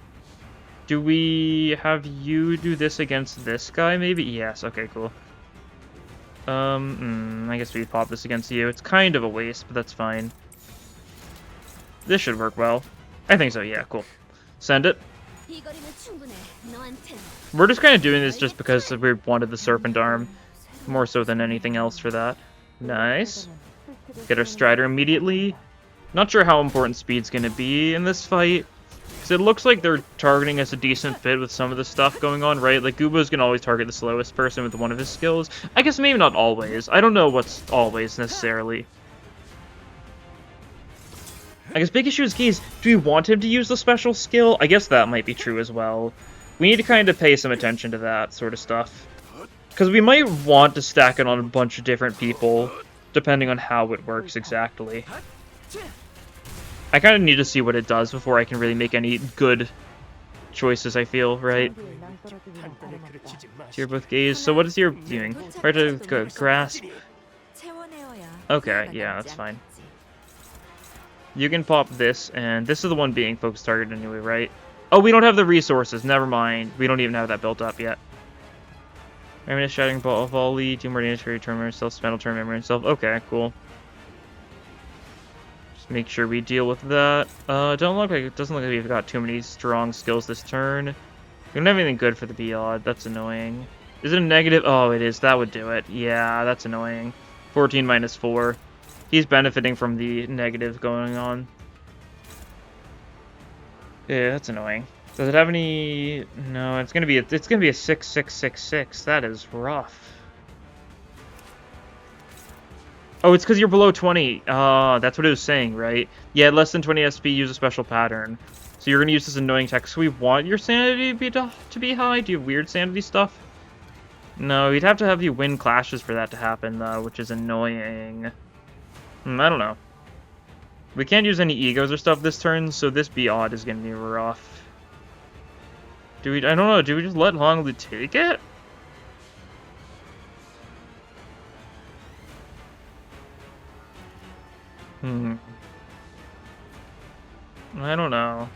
Do we have you do this against this guy, maybe? Yes, okay, cool. I guess we pop this against you. It's kind of a waste, but that's fine. This should work well. I think so, yeah, cool. Send it. We're just kind of doing this just because we wanted the Serpent Arm. More so than anything else for that. Nice. Get our Strider immediately. Not sure how important speed's going to be in this fight. Because it looks like they're targeting us a decent bit with some of the stuff going on, right? Like, Gooba's going to always target the slowest person with one of his skills. I guess maybe not always. I don't know what's always, necessarily. I guess big issue is Gaze. Do we want him to use the special skill? I guess that might be true as well. We need to kind of pay some attention to that sort of stuff. Because we might want to stack it on a bunch of different people, depending on how it works exactly. I kind of need to see what it does before I can really make any good choices, I feel, right? Tier both Gaze. So what is your doing? Try to grasp. Okay, yeah, that's fine. You can pop this, and this is the one being focused target anyway, right? Oh, we don't have the resources. Never mind. We don't even have that built up yet. Memory Shattering Ball Volley, 2 more damage for your turn memory self, spell turn memory self. Okay, cool. Just make sure we deal with that. It doesn't look like we've got too many strong skills this turn. We don't have anything good for the Beod. That's annoying. Is it a negative? Oh, it is. That would do it. Yeah, that's annoying. 14 minus 4. He's benefiting from the negative going on. Yeah, that's annoying. Does it have any? No, it's gonna be a 6-6-6-6. That is rough. Oh, it's because you're below 20. That's what it was saying, right? Yeah, less than 20 SP, use a special pattern. So you're gonna use this annoying tech. So we want your sanity to be high. Do you have weird sanity stuff? No, you'd have to have you win clashes for that to happen, though, which is annoying. I don't know. We can't use any egos or stuff this turn, so this Beod is gonna be rough. Do we? I don't know. Do we just let Honglu take it? I don't know.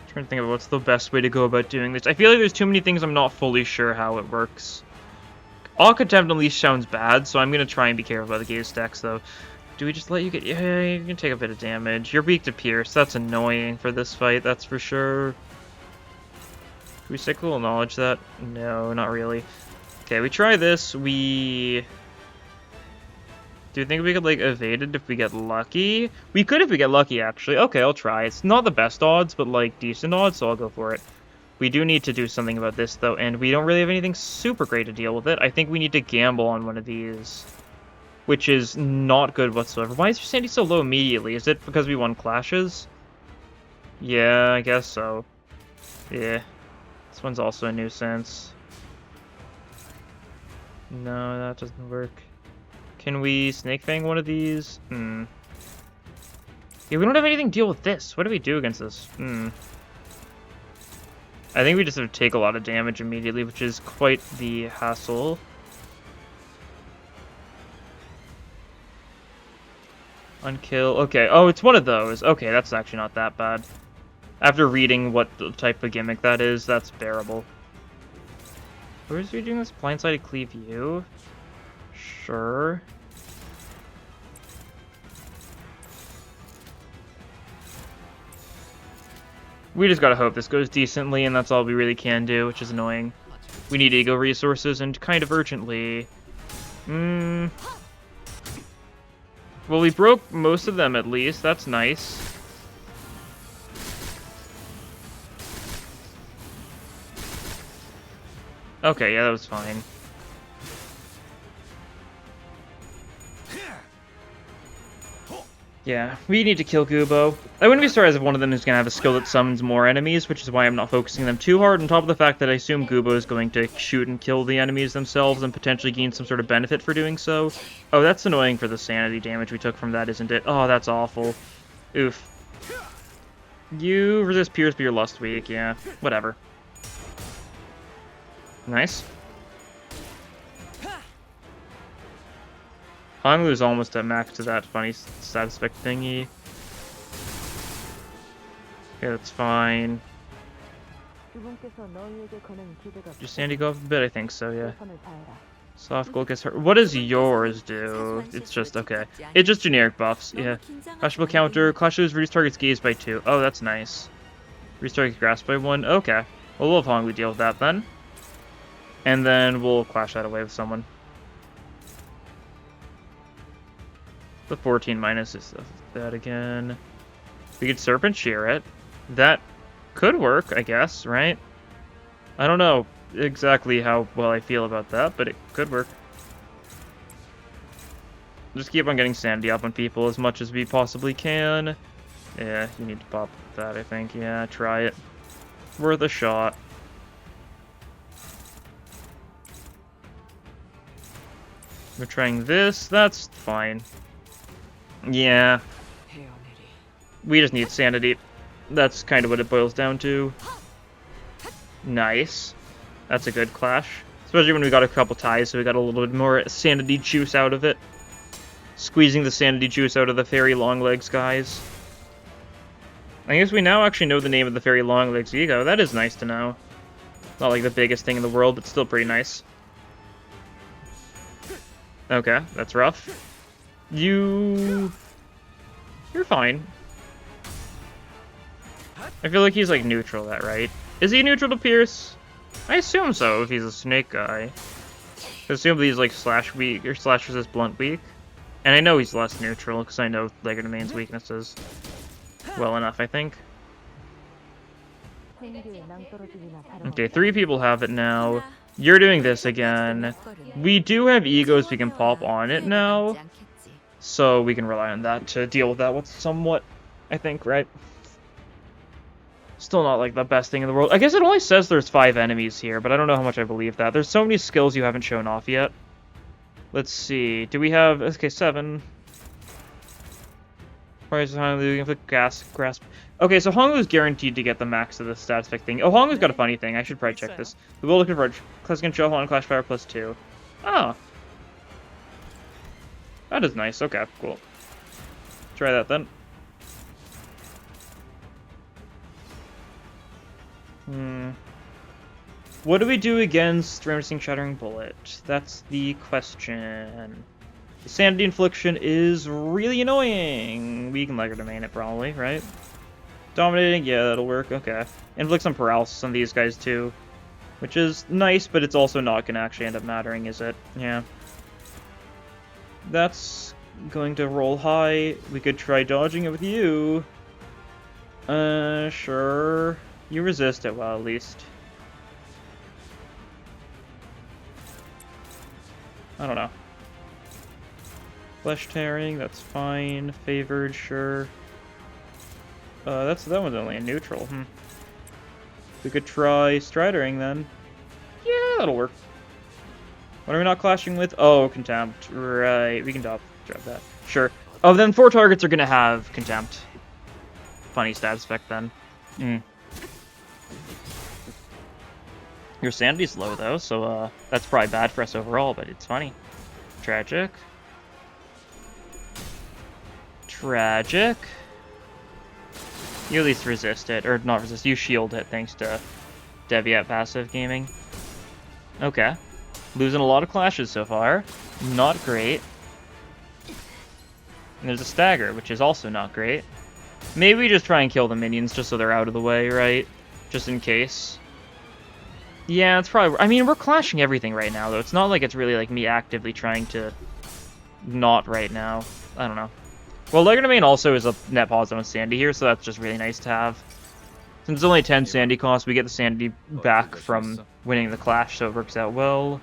Trying to think of what's the best way to go about doing this. I feel like there's too many things I'm not fully sure how it works. All Contempt Unleashed sounds bad, so I'm going to try and be careful about the Gaze stacks, though. Do we just let you get... Yeah, you can take a bit of damage. You're weak to Pierce. That's annoying for this fight, that's for sure. Do we Cyclical Knowledge that? No, not really. Okay, we try this. We... Do you think we could, like, evade it if we get lucky? We could if we get lucky, actually. Okay, I'll try. It's not the best odds, but, like, decent odds, so I'll go for it. We do need to do something about this, though, and we don't really have anything super great to deal with it. I think we need to gamble on one of these, which is not good whatsoever. Why is your sanity so low immediately? Is it because we won clashes? Yeah, I guess so. Yeah. This one's also a nuisance. No, that doesn't work. Can we Snake Fang one of these? Yeah, we don't have anything to deal with this. What do we do against this? I think we just have to take a lot of damage immediately, which is quite the hassle. Unkill. Okay. Oh, it's one of those. Okay, that's actually not that bad. After reading what the type of gimmick that is, that's bearable. Where is he doing this? Blindsided Cleave You? Sure. We just gotta hope this goes decently, and that's all we really can do, which is annoying. We need ego resources, and kind of urgently. Well, we broke most of them at least. That's nice. Okay, yeah, that was fine. Yeah, we need to kill Gubo. I wouldn't be surprised if one of them is going to have a skill that summons more enemies, which is why I'm not focusing them too hard, on top of the fact that I assume Gubo is going to shoot and kill the enemies themselves and potentially gain some sort of benefit for doing so. Oh, that's annoying for the sanity damage we took from that, isn't it? Oh, that's awful. Oof. You resist Pierce, but you're Lust weak, yeah. Whatever. Nice. Honglu's almost at max to that funny status effect thingy. Okay, that's fine. Did Sandy go up a bit? I think so, yeah. Soft gold gets hurt. What does yours do? It's just, okay. It's just generic buffs, yeah. Clashable counter. Clashes reduce target's gaze by 2. Oh, that's nice. Reduce target's grasp by 1. Okay. Well, we'll have Honglu deal with that then. And then we'll clash that away with someone. The 14 minus is that again. We could Serpent Shear it. That could work, I guess, right? I don't know exactly how well I feel about that, but it could work. Just keep on getting sanity up on people as much as we possibly can. Yeah, you need to pop that, I think. Yeah, try it. Worth a shot. We're trying this. That's fine. Yeah. We just need sanity. That's kind of what it boils down to. Nice. That's a good clash. Especially when we got a couple ties, so we got a little bit more sanity juice out of it. Squeezing the sanity juice out of the Fairy Longlegs guys. I guess we now actually know the name of the Fairy Longlegs ego. That is nice to know. Not like the biggest thing in the world, but still pretty nice. Okay, that's rough. You're fine. I feel like he's like neutral that, right? Is he neutral to Pierce? I assume so if he's a snake guy. I assume he's like slash weak or slash resist blunt weak. And I know he's less neutral because I know Legerdomain's weaknesses well enough, I think. Okay, 3 people have it now. You're doing this again. We do have egos we can pop on it now. So we can rely on that to deal with that with somewhat, I think, right? Still not like the best thing in the world. I guess it only says there's 5 enemies here, but I don't know how much I believe that. There's so many skills you haven't shown off yet. Let's see. Do we have... Okay, 7. Grasp. Okay, so Honglu's guaranteed to get the max of the stats effect thing. Oh, Honglu's got a funny thing. I should probably check this. The will converge. Clash control on Clash Fire plus 2. Oh. That is nice. Okay, cool. Try that then. What do we do against Ramsing Shattering Bullet? That's the question. The Sanity Infliction is really annoying. We can Legerdomain it probably, right? Dominating, yeah, that'll work. Okay. Inflict some paralysis on these guys too, which is nice, but it's also not going to actually end up mattering, is it? Yeah. That's going to roll high. We could try dodging it with you. Sure. You resist it, well, at least. I don't know. Flesh tearing, that's fine. Favored, sure. That one's only a neutral. We could try Stridering then. Yeah, that'll work. What are we not clashing with? Oh, Contempt. Right, we can drop that. Sure. Oh, then 4 targets are gonna have Contempt. Funny stats effect then. Your sanity's low though, so that's probably bad for us overall, but it's funny. Tragic. Tragic. You at least resist it, or not resist, you shield it thanks to Deviat passive gaming. Okay. Losing a lot of clashes so far. Not great. And there's a stagger, which is also not great. Maybe we just try and kill the minions just so they're out of the way, right? Just in case. Yeah, it's probably... I mean, we're clashing everything right now, though. It's not like it's really, like, me actively trying to... Not right now. I don't know. Well, Legodomain also is a net positive on Sandy here, so that's just really nice to have. Since it's only 10 Sandy cost, we get the Sandy back from winning the clash, so it works out well.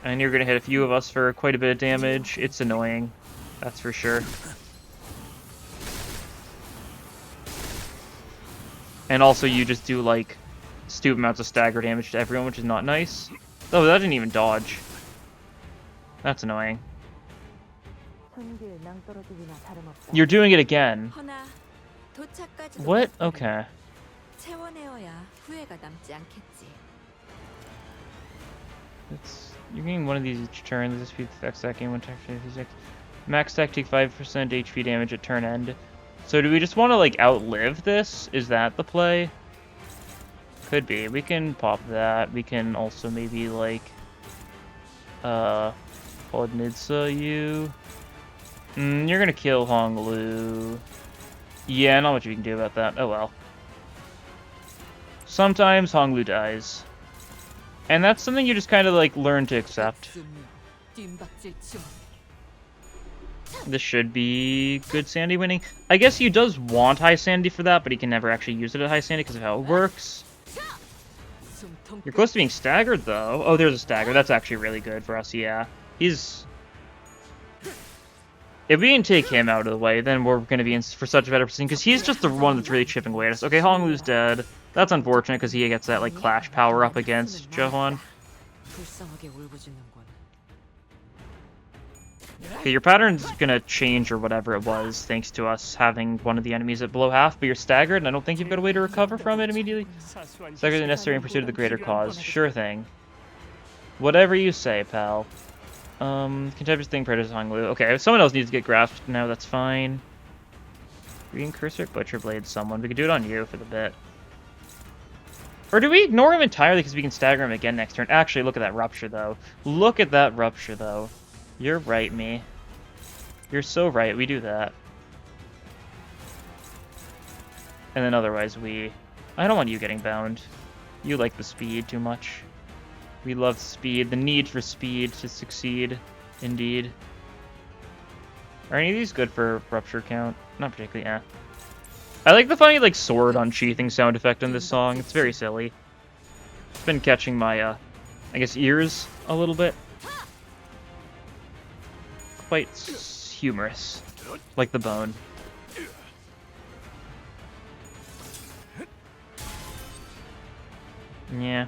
And you're going to hit a few of us for quite a bit of damage. It's annoying. That's for sure. And also you just do, like, stupid amounts of stagger damage to everyone, which is not nice. Oh, that didn't even dodge. That's annoying. You're doing it again. What? Okay. You're getting one of these each turn. This speed affects that game when physics. Max tech take 5% HP damage at turn end. So do we just want to, like, outlive this? Is that the play? Could be. We can pop that. We can also maybe, like, Podnitsa you. You're gonna kill Honglu. Yeah, not much we can do about that. Oh well. Sometimes Honglu dies. And that's something you just kind of, like, learn to accept. This should be good Sandy winning. I guess he does want high Sandy for that, but he can never actually use it at high Sandy because of how it works. You're close to being staggered, though. Oh, there's a stagger. That's actually really good for us, yeah. He's... If we can take him out of the way, then we're going to be in for such a better position, because he's just the one that's really chipping away at us. Okay, Honglu's dead. That's unfortunate, because he gets that, like, clash power up against Johan. Okay, your pattern's gonna change or whatever it was, thanks to us having one of the enemies at below half, but you're staggered, and I don't think you've got a way to recover from it immediately. Stagger the necessary in pursuit of the greater cause. Sure thing. Whatever you say, pal. Contemptuous thing, Predators Honglu. Okay, if someone else needs to get grasped now, that's fine. Green Cursor, Butcher Blade, someone. We could do it on you for the bit. Or do we ignore him entirely because we can stagger him again next turn? Actually, look at that Rupture, though. Look at that Rupture, though. You're right, me. You're so right, we do that. And then otherwise we... I don't want you getting bound. You like the speed too much. We love speed, the need for speed to succeed, indeed. Are any of these good for Rupture count? Not particularly, eh. I like the funny, like, sword unsheathing sound effect in this song. It's very silly. It's been catching my, I guess, ears a little bit. Quite humorous. Like the bone. Yeah.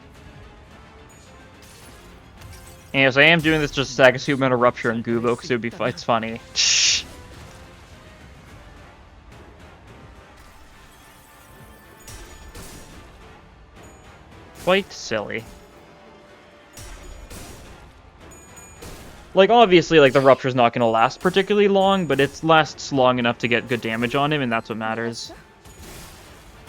Yes, I am doing this just to stack a super amount of Rupture and Gubo, because it would be it's funny. Quite silly. Like, obviously, like, the Rupture's not gonna last particularly long, but it lasts long enough to get good damage on him, and that's what matters.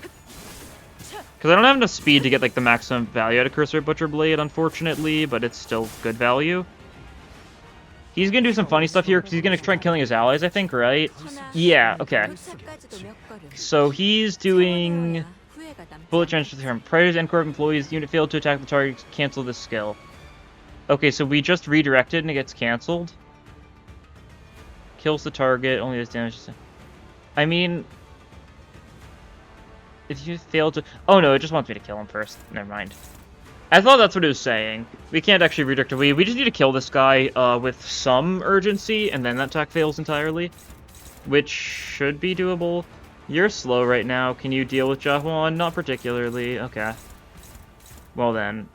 Because I don't have enough speed to get, like, the maximum value out of Cursor Butcher Blade, unfortunately, but it's still good value. He's gonna do some funny stuff here, because he's gonna try killing his allies, I think, right? Yeah, okay. So he's doing... Bullet Trench to term. Predators and Corp employees, unit failed to attack the target, cancel this skill. Okay, so we just redirected and it gets cancelled. Kills the target, only does damage. I mean... If you fail to... Oh no, it just wants me to kill him first. Never mind. I thought that's what it was saying. We can't actually redirect away. We just need to kill this guy with some urgency, and then that attack fails entirely. Which should be doable. You're slow right now. Can you deal with Jahuan? Not particularly. Okay. Well then.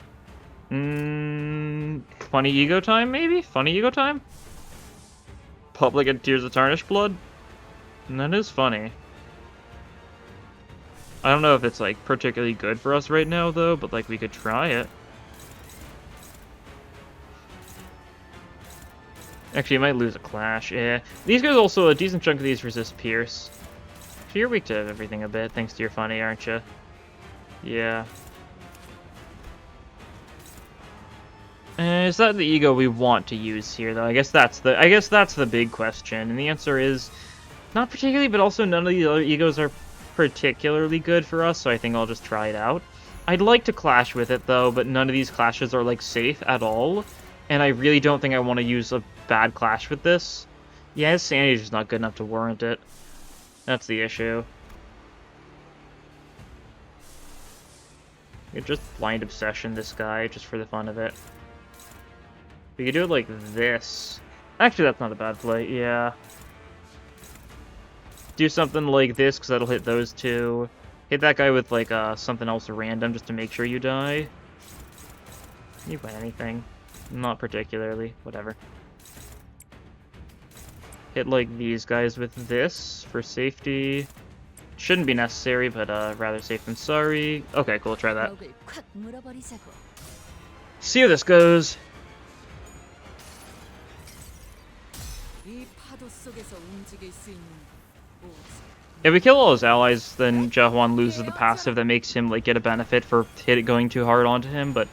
Funny ego time, maybe? Funny ego time? Public and Tears of Tarnished Blood? And that is funny. I don't know if it's, like, particularly good for us right now, though, but, like, we could try it. Actually, you might lose a clash, yeah. These guys also, a decent chunk of these resist Pierce. So you're weak to everything a bit, thanks to your funny, aren't you? Yeah. Is that the ego we want to use here, though? I guess that's the big question, and the answer is Not particularly, but also none of the other egos are particularly good for us, so I think I'll just try it out. I'd like to clash with it, though, but none of these clashes are, like, safe at all. And I really don't think I want to use a bad clash with this. Yeah, his sanity is just not good enough to warrant it. That's the issue. You just blind obsession this guy, just for the fun of it. We could do it like this. Actually, that's not a bad play, yeah. Do something like this, because that'll hit those two. Hit that guy with, like, something else random, just to make sure you die. You play anything. Not particularly. Whatever. Hit, like, these guys with this, for safety. Shouldn't be necessary, but, rather safe than sorry. Okay, cool, try that. See how this goes. If we kill all his allies, then Jahuan loses the passive that makes him, like, get a benefit for going too hard onto him, but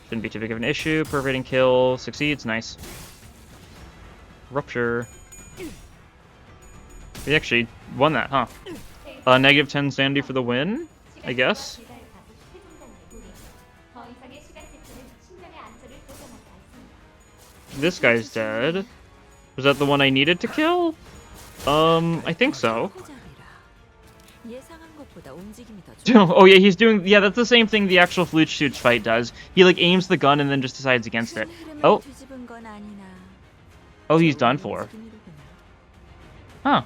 shouldn't be too big of an issue. Perforating kill succeeds, nice. Rupture. We actually won that, huh? Negative 10 sanity for the win, I guess. This guy's dead. Was that the one I needed to kill? I think so. Oh yeah, he's doing, yeah, that's the same thing the actual Flute Shoots fight does. He, like, aims the gun and then just decides against it. Oh. Oh, he's done for. Huh.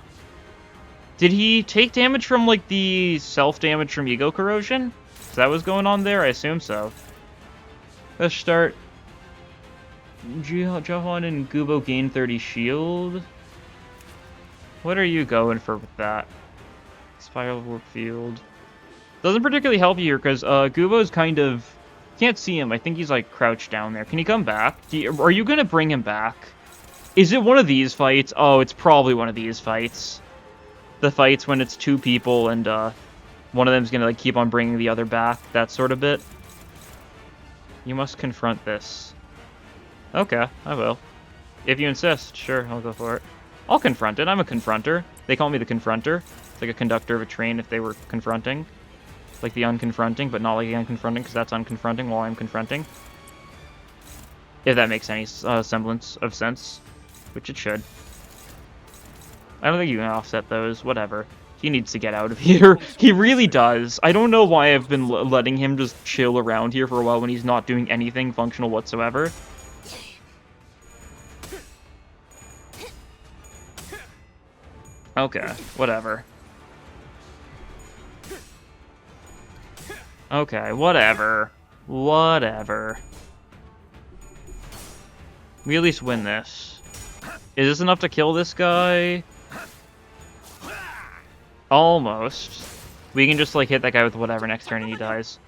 Did he take damage from, like, the self-damage from Ego Corrosion? Is that what's going on there? I assume so. Let's start. Jahan and Gubo gain 30 shield. What are you going for with that? Spiral Warp Field. Doesn't particularly help you here, because Gubo's kind of... Can't see him. I think he's, like, crouched down there. Can he come back? Are you going to bring him back? Is it one of these fights? Oh, it's probably one of these fights. The fights when it's two people and one of them's gonna, like, keep on bringing the other back, that sort of bit. You must confront this. Okay, I will. If you insist, sure, I'll go for it. I'll confront it. I'm a confronter. They call me the confronter. It's like a conductor of a train if they were confronting. Like the unconfronting, but not like the unconfronting, because that's unconfronting while I'm confronting. If that makes any semblance of sense, which it should. I don't think you can offset those. Whatever. He needs to get out of here. He really does. I don't know why I've been letting him just chill around here for a while when he's not doing anything functional whatsoever. Okay, whatever. Okay, whatever. Whatever. We at least win this. Is this enough to kill this guy? Almost. We can just, like, hit that guy with whatever next turn and he dies.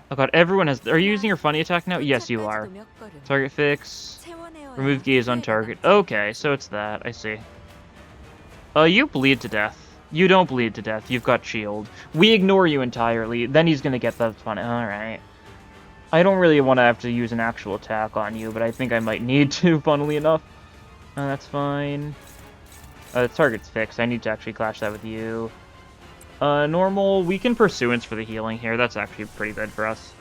Oh god, everyone has... Are you using your funny attack now? Yes, you are. Target fix. Remove gaze on target. Okay, so it's that. I see. You bleed to death. You don't bleed to death. You've got shield. We ignore you entirely. Then he's gonna get the funny... Alright. I don't really want to have to use an actual attack on you, but I think I might need to, funnily enough. That's fine. The target's fixed. I need to actually clash that with you. Normal. We can Pursuance for the healing here. That's actually pretty good for us.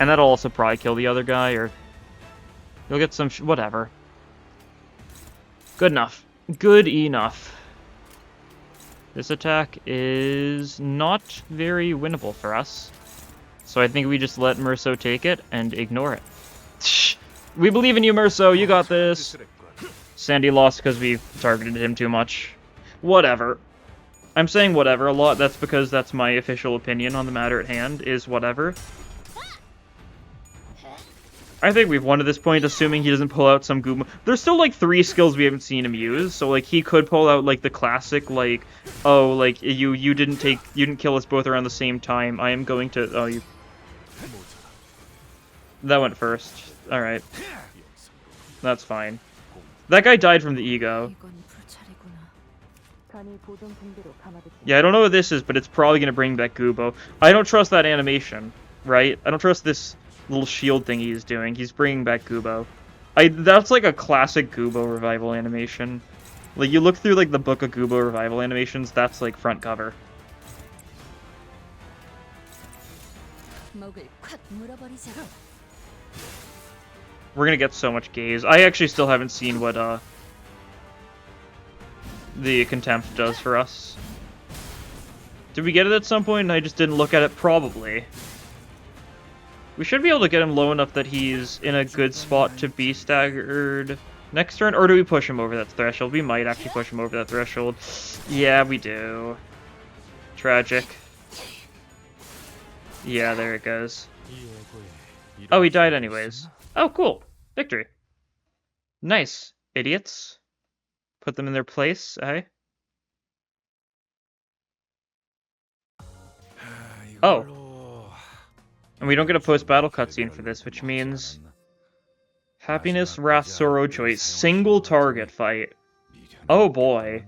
And that'll also probably kill the other guy, or... You'll get some... whatever. Good enough. Good enough. This attack is not very winnable for us. So I think we just let Merso take it and ignore it. We believe in you, Merso. You got this. Sandy lost because we targeted him too much. Whatever. I'm saying whatever a lot. That's because that's my official opinion on the matter at hand, is whatever. I think we've won at this point, assuming he doesn't pull out some Goomba. There's still, like, 3 skills we haven't seen him use, so, like, he could pull out, like, the classic, like, oh, like, you didn't kill us both around the same time. I am going to... Oh, you... That went first. Alright. That's fine. That guy died from the ego. Yeah, I don't know what this is, but it's probably going to bring back Gubo. I don't trust that animation, right? I don't trust this little shield thing he's doing. He's bringing back Gubo. That's like a classic Goobo revival animation. Like, you look through, like, the book of Goobo revival animations, that's, like, front cover. We're gonna get so much gaze. I actually still haven't seen what, the Contempt does for us. Did we get it at some point and I just didn't look at it? Probably. We should be able to get him low enough that he's in a good spot to be staggered next turn, or do we push him over that threshold? We might actually push him over that threshold. Yeah, we do. Tragic. Yeah, there it goes. Oh, he died anyways. Oh, cool. Victory. Nice. Idiots. Put them in their place, eh? Oh. And we don't get a post-battle cutscene for this, which means... Happiness, Wrath, Sorrow, Joy. Single target fight. Oh boy.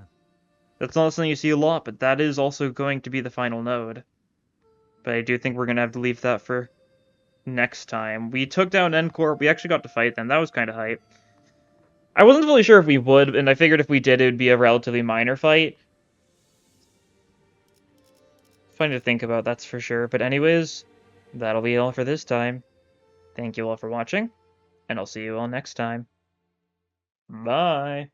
That's not something you see a lot, but that is also going to be the final node. But I do think we're going to have to leave that for next time. We took down Encore. We actually got to fight them. That was kind of hype. I wasn't really sure if we would, and I figured if we did, it would be a relatively minor fight. Funny to think about, that's for sure. But anyways, that'll be all for this time. Thank you all for watching, and I'll see you all next time. Bye!